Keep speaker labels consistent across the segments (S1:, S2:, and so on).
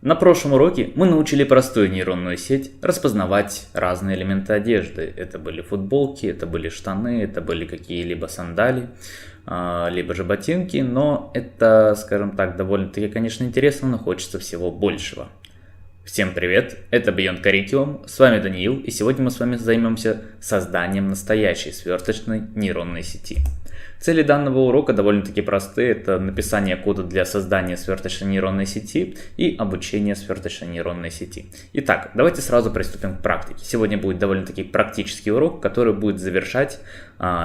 S1: На прошлом уроке мы научили простую нейронную сеть распознавать разные элементы одежды. Это были футболки, это были штаны, это были какие-либо сандали, либо же ботинки. Но это, скажем так, довольно-таки, конечно, интересно, но хочется всего большего. Всем привет, это Beyond Curriculum, с вами Даниил, и сегодня мы с вами займемся созданием настоящей сверточной нейронной сети. Цели данного урока довольно-таки простые, это написание кода для создания сверточной нейронной сети и обучение сверточной нейронной сети. Итак, давайте сразу приступим к практике. Сегодня будет довольно-таки практический урок, который будет завершать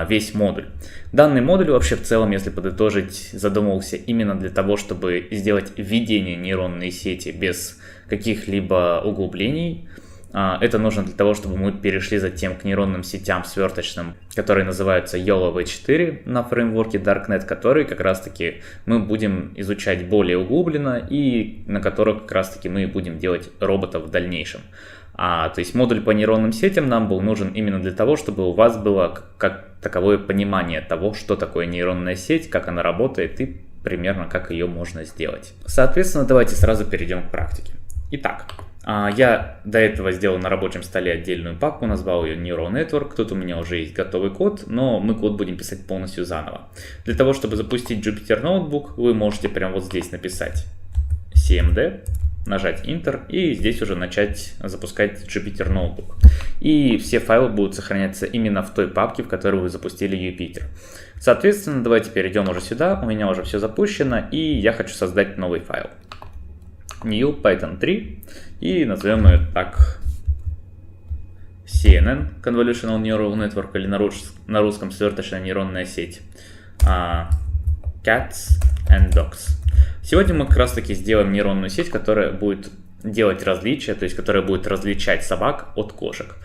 S1: весь модуль. Данный модуль вообще в целом, если подытожить, задумывался именно для того, чтобы сделать введение нейронной сети без каких-либо углублений. Это нужно для того, чтобы мы перешли затем к нейронным сетям сверточным, которые называются YOLO V4 на фреймворке Darknet, которые как раз-таки мы будем изучать более углубленно и на которых как раз-таки мы будем делать роботов в дальнейшем. То есть модуль по нейронным сетям нам был нужен именно для того, чтобы у вас было как таковое понимание того, что такое нейронная сеть, как она работает и примерно как ее можно сделать. Соответственно, давайте сразу перейдем к практике. Итак, я до этого сделал на рабочем столе отдельную папку, назвал ее Neural Network. Тут у меня уже есть готовый код, но мы код будем писать полностью заново. Для того, чтобы запустить Jupyter Notebook, вы можете прямо вот здесь написать cmd, нажать Enter и здесь уже начать запускать Jupyter Notebook. И все файлы будут сохраняться именно в той папке, в которой вы запустили Jupyter. Соответственно, давайте перейдем уже сюда, у меня уже все запущено, и я хочу создать новый файл. New Python 3 и назовем ее так CNN, Convolutional Neural Network, или на русском сверточная нейронная сеть, Cats and Dogs. Сегодня мы как раз таки сделаем нейронную сеть, которая будет делать различия, то есть которая будет различать собак от кошек.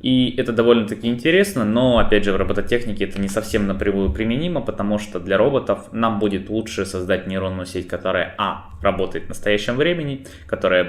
S1: И это довольно-таки интересно, но опять же в робототехнике это не совсем напрямую применимо, потому что для роботов нам будет лучше создать нейронную сеть, которая работает в настоящем времени, которая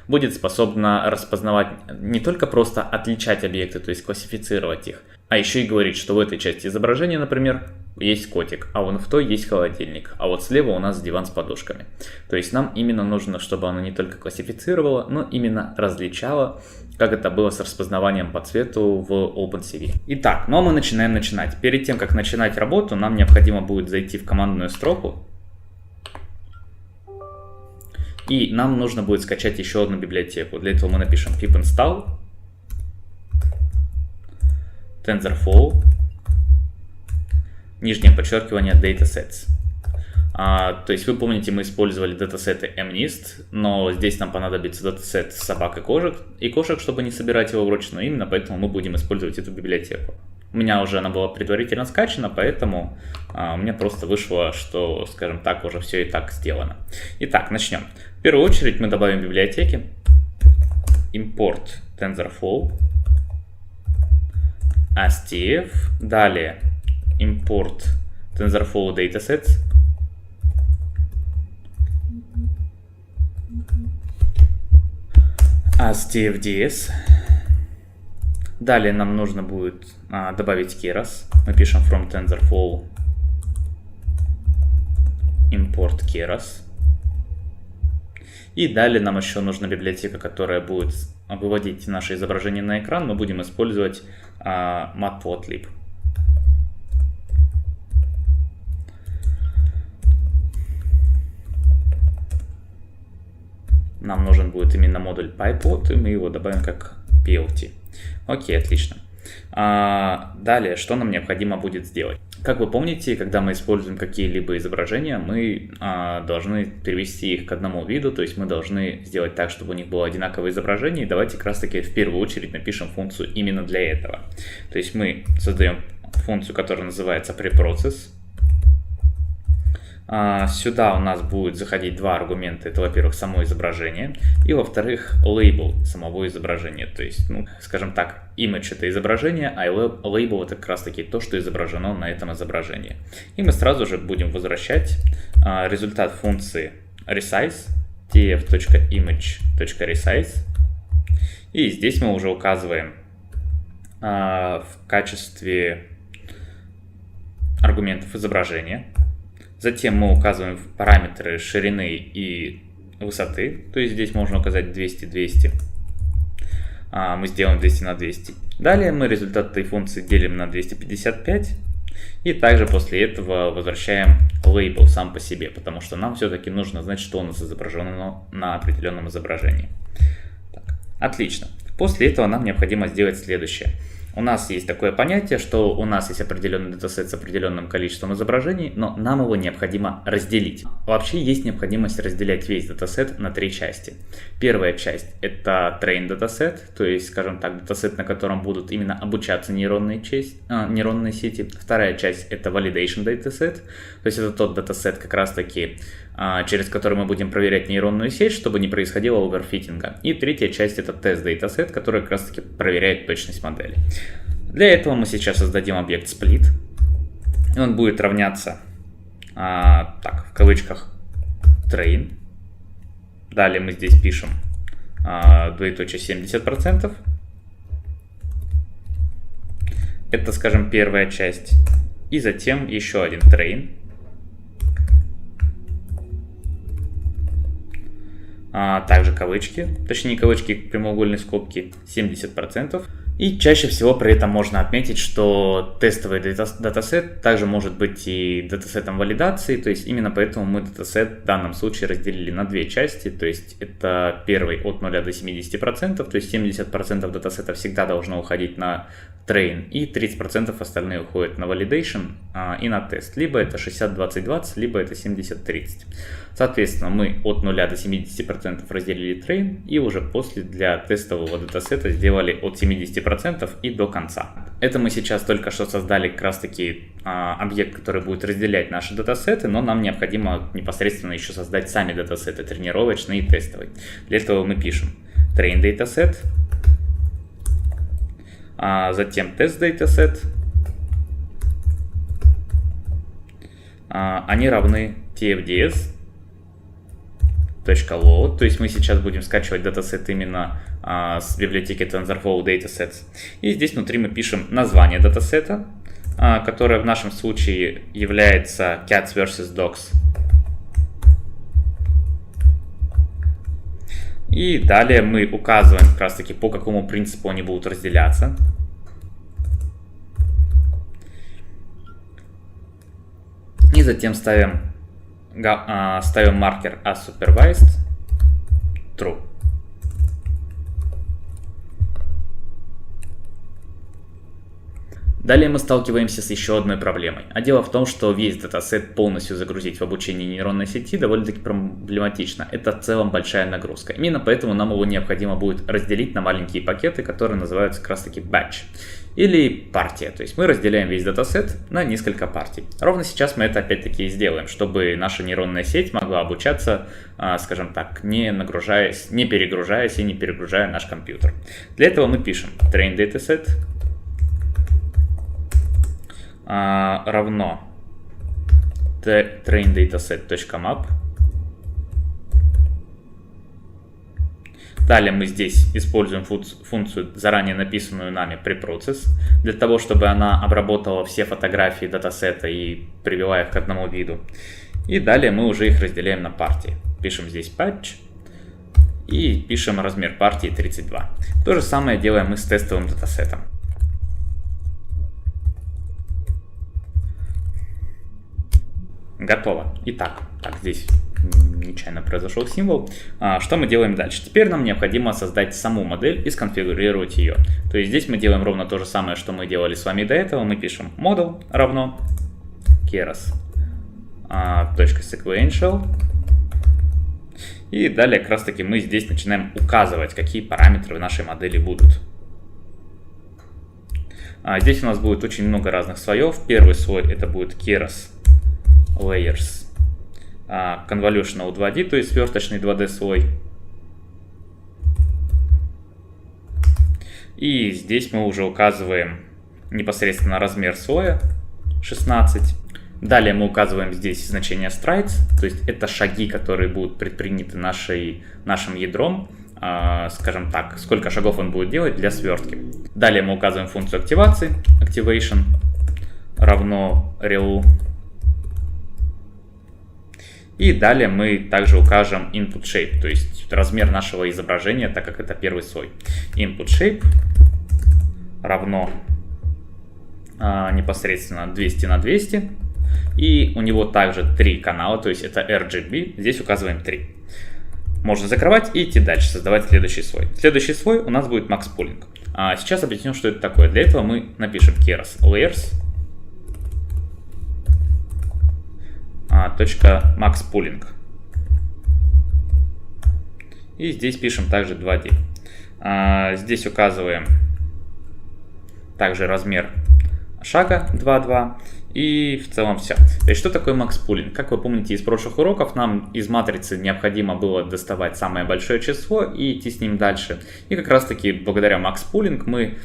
S1: будет способна распознавать, не только просто отличать объекты, то есть классифицировать их, а еще и говорить, что в этой части изображения, например, есть котик, а вон в той есть холодильник, а вот слева у нас диван с подушками. То есть нам именно нужно, чтобы оно не только классифицировало, но именно различало, как это было с распознаванием по цвету в OpenCV. Итак, а мы начинаем. Перед тем, как начинать работу, нам необходимо будет зайти в командную строку. И нам нужно будет скачать еще одну библиотеку. Для этого мы напишем pip install TensorFlow, нижнее подчеркивание datasets. То есть вы помните, мы использовали датасеты MNIST, но здесь нам понадобится датасет собак и кошек, чтобы не собирать его вручную. Именно поэтому мы будем использовать эту библиотеку. У меня уже она была предварительно скачана, поэтому у меня просто вышло, что, скажем так, уже все и так сделано. Итак, начнем. В первую очередь мы добавим библиотеки. Import TensorFlow, STF, далее import TensorFlow datasets, STFDS. Далее нам нужно будет добавить keras. Мы пишем from TensorFlow import keras. И далее нам еще нужна библиотека, которая будет выводить наше изображение на экран. Мы будем использовать Matplotlib. Нам нужен будет именно модуль PyPlot, и мы его добавим как PLT. Окей, отлично. Далее, что нам необходимо будет сделать? Как вы помните, когда мы используем какие-либо изображения, мы должны перевести их к одному виду, то есть мы должны сделать так, чтобы у них было одинаковое изображение. И давайте как раз таки в первую очередь напишем функцию именно для этого. То есть мы создаем функцию, которая называется preprocess. Сюда у нас будет заходить два аргумента. Это, во-первых, само изображение, и, во-вторых, label самого изображения. То есть, скажем так, image — это изображение, а label — это как раз таки то, что изображено на этом изображении. И мы сразу же будем возвращать результат функции resize, tf.image.resize. И здесь мы уже указываем в качестве аргументов изображения. Затем мы указываем параметры ширины и высоты, то есть здесь можно указать 200-200. Мы сделаем 200 на 200. Далее мы результат этой функции делим на 255. И также после этого возвращаем лейбл сам по себе, потому что нам все-таки нужно знать, что у нас изображено на определенном изображении. Так, отлично. После этого нам необходимо сделать следующее. У нас есть такое понятие, что у нас есть определенный датасет с определенным количеством изображений, но нам его необходимо разделить. Вообще есть необходимость разделять весь датасет на 3 части. Первая часть — это train датасет, то есть, скажем так, датасет, на котором будут именно обучаться нейронные сети. Вторая часть — это validation датасет, то есть это тот датасет как раз-таки, через который мы будем проверять нейронную сеть, чтобы не происходило оверфитинга. И третья часть — это тест датасет, который как раз-таки проверяет точность модели. Для этого мы сейчас создадим объект split. И он будет равняться, в кавычках, train. Далее мы здесь пишем двоеточие 70%. Это, скажем, первая часть. И затем еще один train. Также кавычки, точнее не кавычки, прямоугольные скобки, 70%. И чаще всего при этом можно отметить, что тестовый датасет также может быть и датасетом валидации, то есть именно поэтому мы датасет в данном случае разделили на 2 части, то есть это первый от 0 до 70%, то есть 70% датасета всегда должно уходить на train, и 30% остальные уходят на validation и на тест. Либо это 60-20-20, либо это 70-30. Соответственно, мы от 0 до 70% разделили train, и уже после для тестового датасета сделали от 70% и до конца. Это мы сейчас только что создали как раз таки объект, который будет разделять наши датасеты, но нам необходимо непосредственно еще создать сами датасеты, тренировочный и тестовый. Для этого мы пишем train dataset, затем test dataset, они равны tfds.load, то есть мы сейчас будем скачивать датасет именно с библиотеки TensorFlow Datasets. И здесь внутри мы пишем название датасета, которое в нашем случае является cats vs dogs. И далее мы указываем как раз таки, по какому принципу они будут разделяться. И затем ставим маркер as-supervised true. Далее мы сталкиваемся с еще одной проблемой. А дело в том, что весь датасет полностью загрузить в обучение нейронной сети довольно-таки проблематично. Это в целом большая нагрузка. Именно поэтому нам его необходимо будет разделить на маленькие пакеты, которые называются как раз таки batch. Или партия. То есть мы разделяем весь датасет на несколько партий. Ровно сейчас мы это опять-таки и сделаем, чтобы наша нейронная сеть могла обучаться, скажем так, не нагружаясь, не перегружаясь и не перегружая наш компьютер. Для этого мы пишем train dataset равно train-dataset.map. Далее мы здесь используем функцию, заранее написанную нами preprocess, для того, чтобы она обработала все фотографии датасета и привела их к одному виду. И далее мы уже их разделяем на партии. Пишем здесь patch и пишем размер партии 32. То же самое делаем мы с тестовым датасетом. Готово. Итак, здесь нечаянно произошел символ. Что мы делаем дальше? Теперь нам необходимо создать саму модель и сконфигурировать ее. То есть здесь мы делаем ровно то же самое, что мы делали с вами до этого. Мы пишем model равно keras.sequential. И далее как раз таки мы здесь начинаем указывать, какие параметры в нашей модели будут. Здесь у нас будет очень много разных слоев. Первый слой это будет keras layers convolutional 2D, то есть сверточный 2D слой. И здесь мы уже указываем непосредственно размер слоя 16. Далее мы указываем здесь значение strides, то есть это шаги, которые будут предприняты нашим ядром, скажем так, сколько шагов он будет делать для свертки. Далее мы указываем функцию активации, activation равно relu. И далее мы также укажем input shape, то есть размер нашего изображения, так как это первый слой. Input shape равно непосредственно 200 на 200. И у него также 3 канала, то есть это RGB, здесь указываем 3. Можно закрывать и идти дальше, создавать следующий слой. Следующий слой у нас будет Max Pooling. Сейчас объясню, что это такое. Для этого мы напишем keras layers .max pooling. И здесь пишем также 2D. Здесь указываем также размер шага 2.2. И в целом все. То есть, что такое Max Pooling? Как вы помните из прошлых уроков, нам из матрицы необходимо было доставать самое большое число и идти с ним дальше. И как раз таки благодаря Max Pooling мы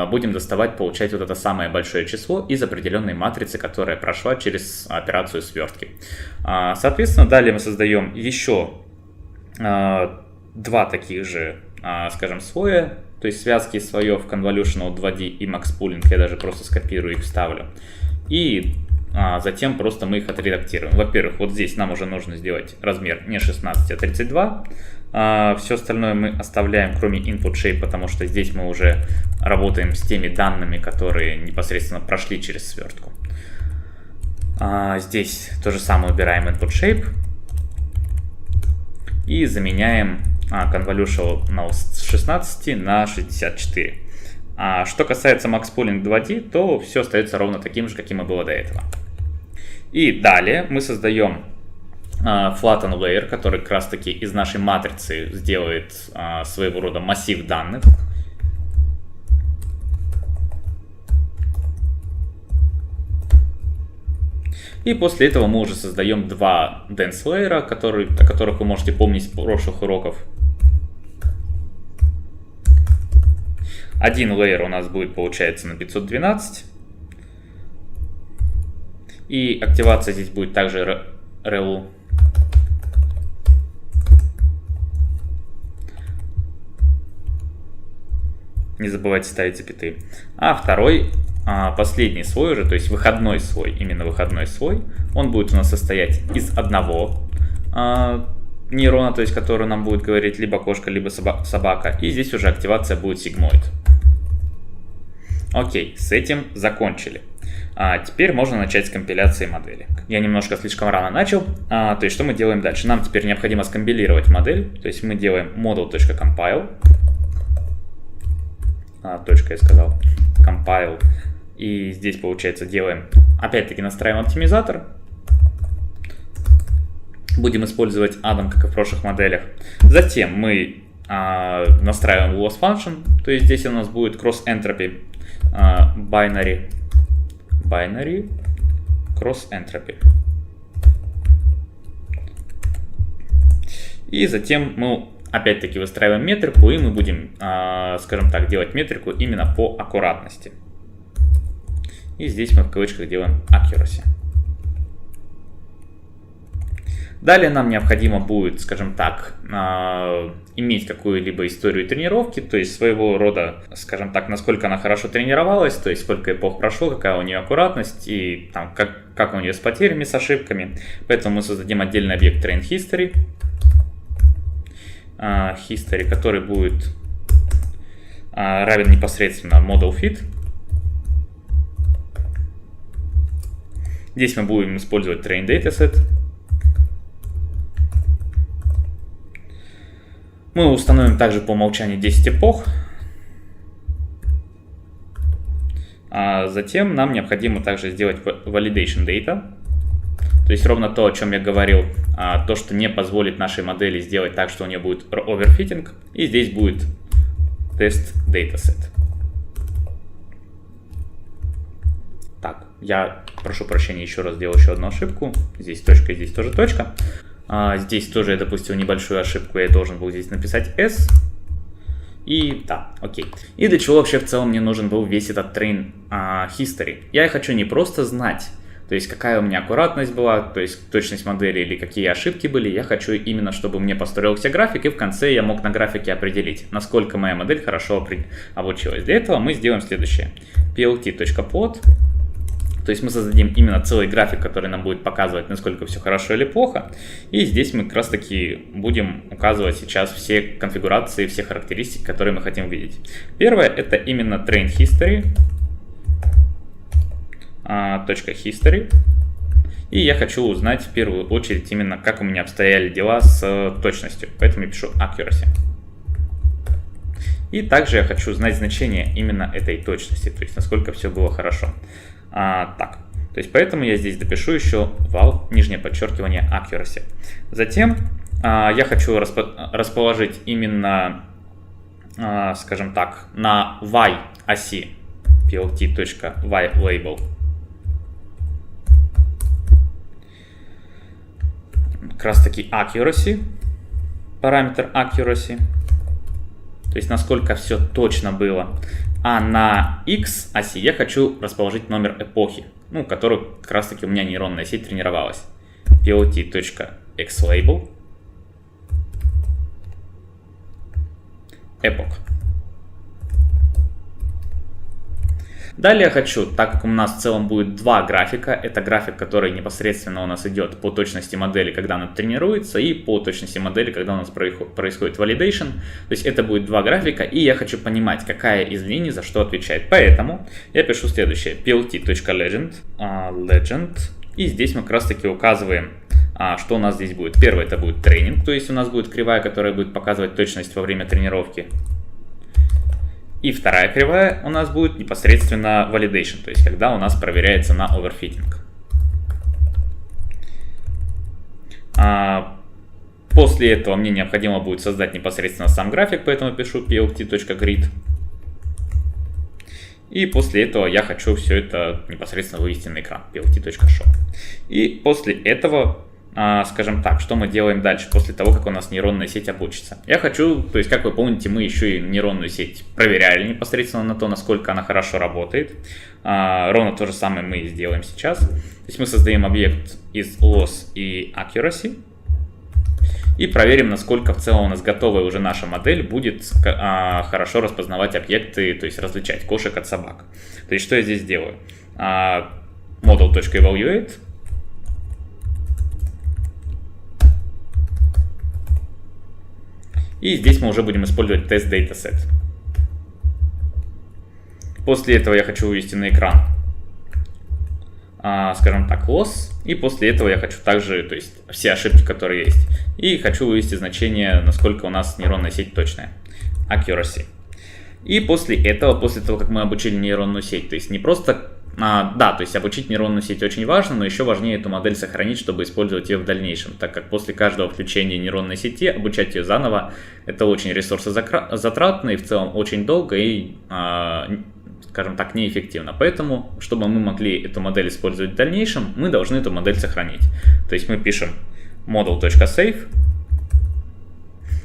S1: будем доставать, получать вот это самое большое число из определенной матрицы, которая прошла через операцию свертки. Соответственно, далее мы создаем еще 2 таких же, скажем, слоя. То есть связки слоев Convolutional 2D и Max Pooling. Я даже просто скопирую и вставлю. И затем просто мы их отредактируем. Во-первых, вот здесь нам уже нужно сделать размер не 16, а 32. Все остальное мы оставляем, кроме input shape, потому что здесь мы уже работаем с теми данными, которые непосредственно прошли через свертку. Здесь то же самое убираем input shape. И заменяем convolutional с 16 на 64. Что касается Max Pooling 2D, то все остается ровно таким же, каким и было до этого. И далее мы создаем Flatten Layer, который как раз таки из нашей матрицы сделает своего рода массив данных. И после этого мы уже создаем 2 Dense Layer, о которых вы можете помнить с прошлых уроков. Один лейер у нас будет, получается, на 512. И активация здесь будет также relu. Не забывайте ставить запятые. А второй, последний слой уже, то есть выходной слой, именно выходной слой, он будет у нас состоять из одного нейрона, то есть который нам будет говорить либо кошка, либо собака. И здесь уже активация будет сигмоид. Окей, с этим закончили. Теперь можно начать с компиляции модели. Я немножко слишком рано начал. То есть что мы делаем дальше? Нам теперь необходимо скомпилировать модель. То есть мы делаем model.compile. Точка я сказал. Compile. И здесь, получается, делаем, опять-таки настраиваем оптимизатор. Будем использовать Adam, как и в прошлых моделях. Затем мы настраиваем loss function. То есть здесь у нас будет cross entropy. Binary cross entropy. И затем мы опять-таки выстраиваем метрику, и мы будем, скажем так, делать метрику именно по аккуратности. И здесь мы в кавычках делаем accuracy. Далее нам необходимо будет, скажем так, иметь какую-либо историю тренировки, то есть своего рода, скажем так, насколько она хорошо тренировалась, то есть сколько эпох прошло, какая у нее аккуратность и там, как у нее с потерями, с ошибками. Поэтому мы создадим отдельный объект train history, который будет равен непосредственно model fit. Здесь мы будем использовать train dataset. Мы установим также по умолчанию 10 эпох. Затем нам необходимо также сделать validation data. То есть ровно то, о чем я говорил, то, что не позволит нашей модели сделать так, что у нее будет overfitting. И здесь будет test dataset. Так, я прошу прощения, еще раз сделал еще одну ошибку. Здесь точка, здесь тоже точка. Здесь тоже я допустил небольшую ошибку, я должен был здесь написать S. И да, окей. И для чего вообще в целом мне нужен был весь этот train history? Я хочу не просто знать, то есть какая у меня аккуратность была, то есть точность модели или какие ошибки были. Я хочу именно, чтобы мне построился график, и в конце я мог на графике определить, насколько моя модель хорошо обучилась. Для этого мы сделаем следующее. plt.plot, То есть мы создадим именно целый график, который нам будет показывать, насколько все хорошо или плохо. И здесь мы как раз таки будем указывать сейчас все конфигурации, все характеристики, которые мы хотим видеть. Первое это именно Train History. .history. И я хочу узнать в первую очередь именно, как у меня обстояли дела с точностью. Поэтому я пишу accuracy. И также я хочу узнать значение именно этой точности, то есть насколько все было хорошо. Так, то есть поэтому я здесь допишу еще val, нижнее подчеркивание, accuracy. Затем я хочу расположить именно, скажем так, на y оси plt.ylabel как раз таки accuracy, параметр accuracy, то есть насколько все точно было. А на x оси я хочу расположить номер эпохи, ну, который как раз таки у меня нейронная сеть тренировалась. plt.xlabel epoch. Далее я хочу, так как у нас в целом будет два графика, это график, который непосредственно у нас идет по точности модели, когда она тренируется, и по точности модели, когда у нас происходит validation. То есть это будет два графика, и я хочу понимать, какая из линий за что отвечает. Поэтому я пишу следующее: plt.legend, legend, и здесь мы как раз таки указываем, что у нас здесь будет. Первое это будет тренинг, то есть у нас будет кривая, которая будет показывать точность во время тренировки. И вторая кривая у нас будет непосредственно validation, то есть когда у нас проверяется на overfitting. После этого мне необходимо будет создать непосредственно сам график, поэтому пишу plt.grid. И после этого я хочу все это непосредственно вывести на экран, plt.show. И после этого, скажем так, что мы делаем дальше, после того, как у нас нейронная сеть обучится. Я хочу, то есть, как вы помните, мы еще и нейронную сеть проверяли непосредственно на то, насколько она хорошо работает. Ровно то же самое мы и сделаем сейчас. То есть мы создаем объект из loss и accuracy. И проверим, насколько в целом у нас готовая уже наша модель будет хорошо распознавать объекты, то есть различать кошек от собак. То есть, что я здесь делаю? Model.evaluate. И здесь мы уже будем использовать тест dataset. После этого я хочу вывести на экран, скажем так, loss. И после этого я хочу также, то есть все ошибки, которые есть. И хочу вывести значение, насколько у нас нейронная сеть точная. Accuracy. И после этого, после того, как мы обучили нейронную сеть, то есть не просто... да, то есть обучить нейронную сеть очень важно, но еще важнее эту модель сохранить, чтобы использовать ее в дальнейшем, так как после каждого включения нейронной сети обучать ее заново это очень ресурсозатратно и в целом очень долго и, скажем так, неэффективно. Поэтому, чтобы мы могли эту модель использовать в дальнейшем, мы должны эту модель сохранить. То есть мы пишем model.save.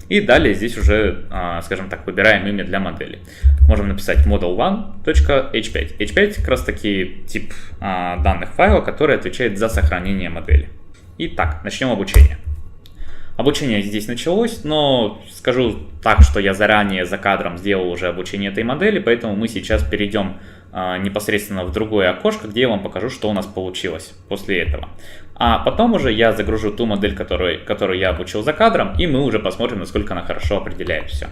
S1: И далее здесь уже, скажем так, выбираем имя для модели. Можем написать model1.h5. h5 как раз таки тип данных файла, который отвечает за сохранение модели. Итак, начнем обучение. Обучение здесь началось, но скажу так, что я заранее за кадром сделал уже обучение этой модели, поэтому мы сейчас перейдем непосредственно в другое окошко, где я вам покажу, что у нас получилось после этого. А потом уже я загружу ту модель, которую я обучил за кадром, и мы уже посмотрим, насколько она хорошо определяет все.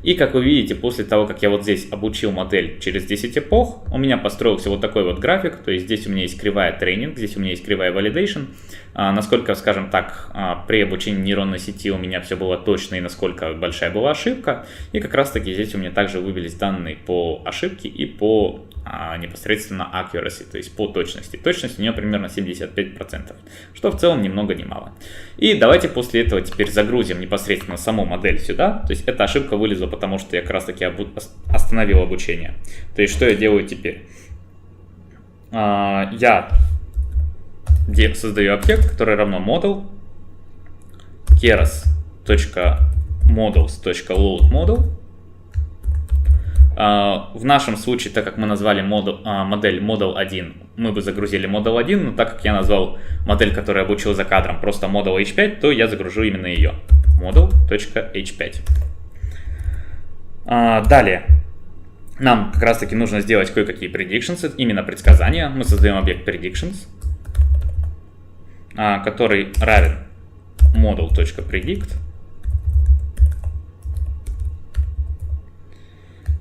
S1: И как вы видите, после того, как я вот здесь обучил модель через 10 эпох, у меня построился вот такой вот график, то есть здесь у меня есть кривая тренинг, здесь у меня есть кривая validation, насколько, скажем так, при обучении нейронной сети у меня все было точно и насколько большая была ошибка, и как раз таки здесь у меня также вывелись данные по ошибке и по непосредственно accuracy, то есть по точности. Точность у нее примерно 75%, что в целом ни много ни мало. И давайте после этого теперь загрузим непосредственно саму модель сюда. То есть эта ошибка вылезла, потому что я как раз таки остановил обучение. То есть что я делаю теперь? Я создаю объект, который равно model keras.models.loadModel. В нашем случае, так как мы назвали модель Model 1, мы бы загрузили Model 1, но так как я назвал модель, которую обучил за кадром, просто Model H5, то я загружу именно ее. Model.h5. Далее нам как раз таки нужно сделать кое-какие predictions, именно предсказания. Мы создаем объект predictions, который равен model.predict.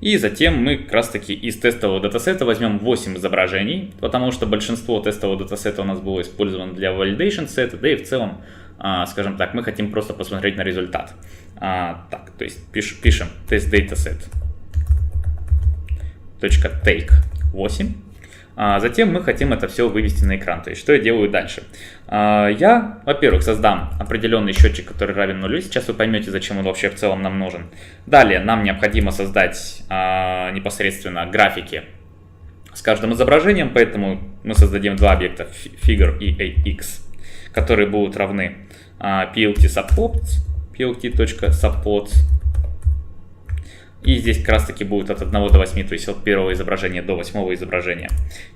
S1: И затем мы как раз таки из тестового датасета возьмем 8 изображений, потому что большинство тестового датасета у нас было использовано для validation сета, да и в целом, скажем так, мы хотим просто посмотреть на результат. Так, то есть пишем test dataset.take 8. Затем мы хотим это все вывести на экран. То есть, что я делаю дальше? Я, во-первых, создам определенный счетчик, который равен нулю. Сейчас вы поймете, зачем он вообще в целом нам нужен. Далее нам необходимо создать непосредственно графики с каждым изображением, поэтому мы создадим два объекта figure и ax, которые будут равны plt.supports. И здесь как раз таки будет от 1 до 8, то есть от первого изображения до 8 изображения.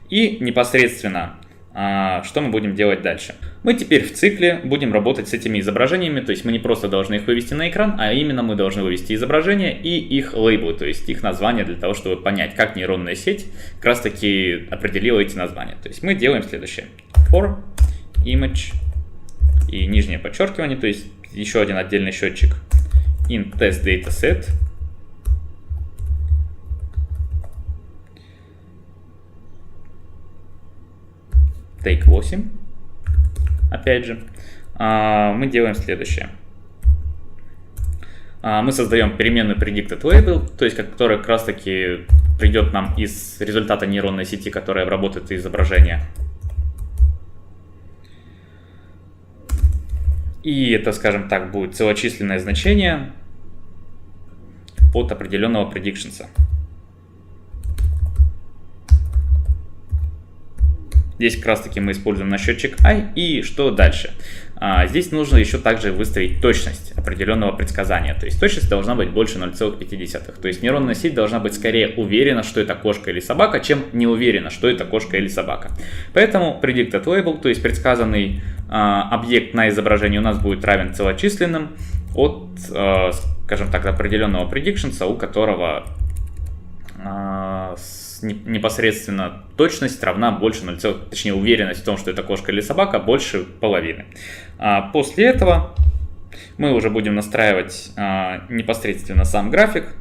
S1: И непосредственно, что мы будем делать дальше? Мы теперь в цикле будем работать с этими изображениями, то есть мы не просто должны их вывести на экран, а именно мы должны вывести изображения и их лейблы, то есть их названия для того, чтобы понять, как нейронная сеть как раз таки определила эти названия. То есть мы делаем следующее. For image и нижнее подчеркивание, то есть еще один отдельный счетчик in test dataset. Take 8. Опять же, мы делаем следующее. Мы создаем переменную predicted label, то есть которая как раз таки придет нам из результата нейронной сети, которая обработает изображение. И это, скажем так, будет целочисленное значение от определенного predictions. Здесь как раз таки мы используем на счетчик I. И что дальше? Здесь нужно еще также выставить точность определенного предсказания. То есть точность должна быть больше 0,5. То есть нейронная сеть должна быть скорее уверена, что это кошка или собака, чем не уверена, что это кошка или собака. Поэтому predicted label, то есть предсказанный объект на изображении у нас будет равен целочисленным от, скажем так, определенного predictions, у которого непосредственно точность равна больше 0, точнее уверенность в том, что это кошка или собака, больше половины. После этого мы уже будем настраивать непосредственно сам график,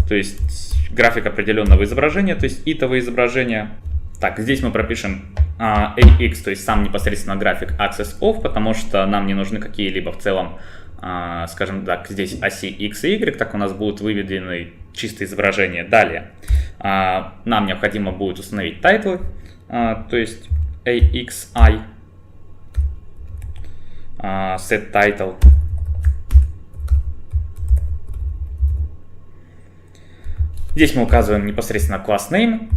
S1: то есть график определенного изображения, то есть итовое изображение. Так, здесь мы пропишем AX, то есть сам непосредственно график Axis Off, потому что нам не нужны какие-либо в целом, скажем так, здесь оси X и Y, так у нас будут выведены чистые изображения. Далее нам необходимо будет установить тайтлы, то есть AXI, set title. Здесь мы указываем непосредственно class name,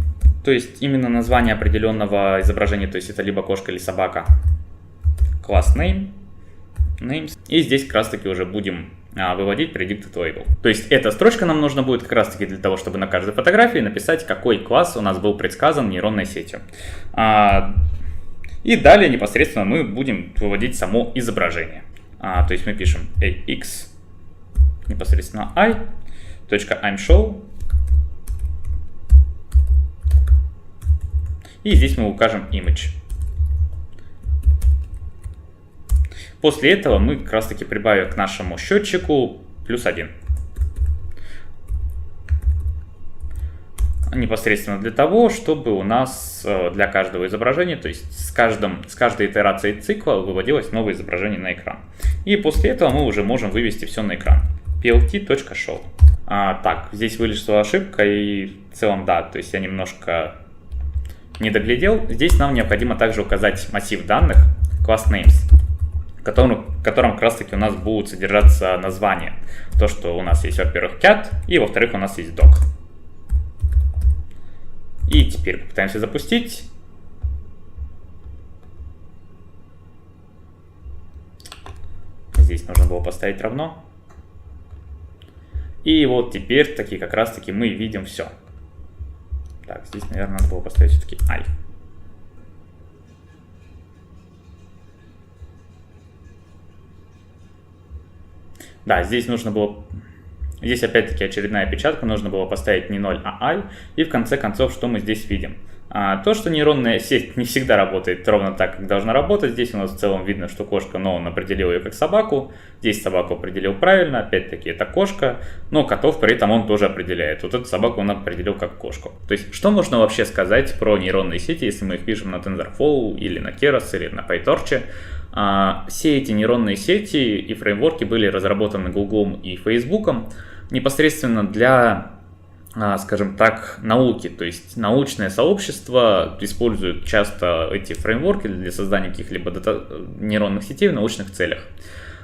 S1: то есть именно название определенного изображения, то есть это либо кошка или собака. Class name. Names. И здесь как раз таки уже будем выводить predicted label. То есть эта строчка нам нужна будет как раз таки для того, чтобы на каждой фотографии написать, какой класс у нас был предсказан нейронной сетью. И далее непосредственно мы будем выводить само изображение. То есть мы пишем ax непосредственно i.imshow. И здесь мы укажем image. После этого мы как раз таки прибавим к нашему счетчику +1. Непосредственно для того, чтобы у нас для каждого изображения, то есть с каждой итерацией цикла выводилось новое изображение на экран. И после этого мы уже можем вывести все на экран. plt.show. Так, здесь вылезла ошибка и в целом да, то есть я немножко не доглядел. Здесь нам необходимо также указать массив данных class names, в котором как раз таки у нас будут содержаться названия. То, что у нас есть, во-первых, cat, и во-вторых, у нас есть dog. И теперь попытаемся запустить. Здесь нужно было поставить равно. И вот теперь таки как раз таки мы видим все. Так, здесь, наверное, надо было поставить все-таки I. Да, здесь нужно было Здесь опять-таки очередная опечатка, нужно было поставить не 0, а I, и в конце концов, что мы здесь видим? То, что нейронная сеть не всегда работает ровно так, как должна работать. Здесь у нас в целом видно, что кошка, но он определил ее как собаку. Здесь собаку определил правильно, опять-таки это кошка, но котов при этом он тоже определяет. Вот эту собаку он определил как кошку. То есть, что можно вообще сказать про нейронные сети, если мы их пишем на TensorFlow или на Keras или на PyTorch? Все эти нейронные сети и фреймворки были разработаны Google и Facebook непосредственно для, скажем так, науки. То есть научное сообщество использует часто эти фреймворки для создания каких-либо нейронных сетей в научных целях.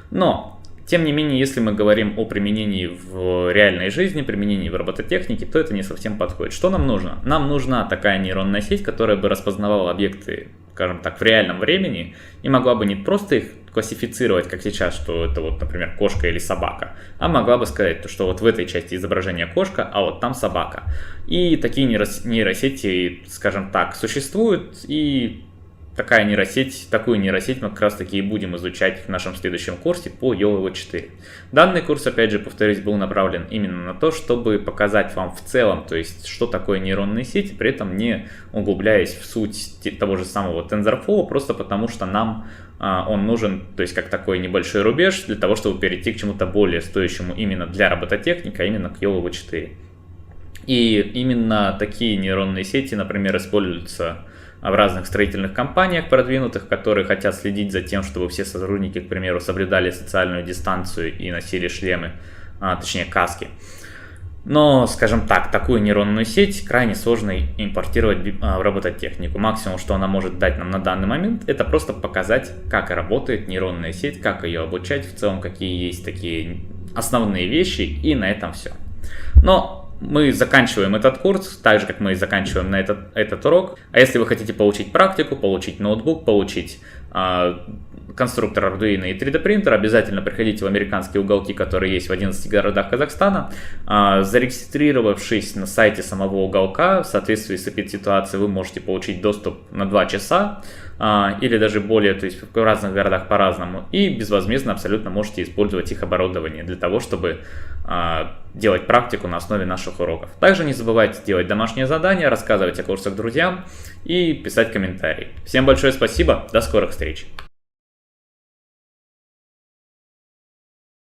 S1: Но, тем не менее, если мы говорим о применении в реальной жизни, применении в робототехнике, то это не совсем подходит. Что нам нужно? Нам нужна такая нейронная сеть, которая бы распознавала объекты, скажем так, в реальном времени и могла бы не просто их классифицировать, как сейчас, что это вот, например, кошка или собака, а могла бы сказать, что вот в этой части изображения кошка, а вот там собака. И такие нейросети, скажем так, существуют, и такую нейросеть мы как раз таки и будем изучать в нашем следующем курсе по YOLO 4. Данный курс, опять же, повторюсь, был направлен именно на то, чтобы показать вам в целом, то есть, что такое нейронные сети, при этом не углубляясь в суть того же самого TensorFlow, просто потому что нам он нужен, то есть, как такой небольшой рубеж для того, чтобы перейти к чему-то более стоящему именно для робототехники, а именно к YOLO 4. И именно такие нейронные сети, например, используются в разных строительных компаниях продвинутых, которые хотят следить за тем, чтобы все сотрудники, к примеру, соблюдали социальную дистанцию и носили шлемы, точнее каски. Но, скажем так, такую нейронную сеть крайне сложно импортировать в робототехнику. Максимум, что она может дать нам на данный момент, это просто показать, как работает нейронная сеть, как ее обучать, в целом, какие есть такие основные вещи, и на этом все. Но мы заканчиваем этот курс, так же, как мы и заканчиваем на этот урок. А если вы хотите получить практику, получить ноутбук, получить конструктор Arduino и 3D принтер, обязательно приходите в американские уголки, которые есть в 11 городах Казахстана. Зарегистрировавшись на сайте самого уголка, в соответствии с эпидситуацией, вы можете получить доступ на 2 часа или даже более, то есть в разных городах по-разному, и безвозмездно абсолютно можете использовать их оборудование для того, чтобы делать практику на основе наших уроков. Также не забывайте делать домашние задания, рассказывать о курсах друзьям и писать комментарии. Всем большое спасибо, до скорых встреч!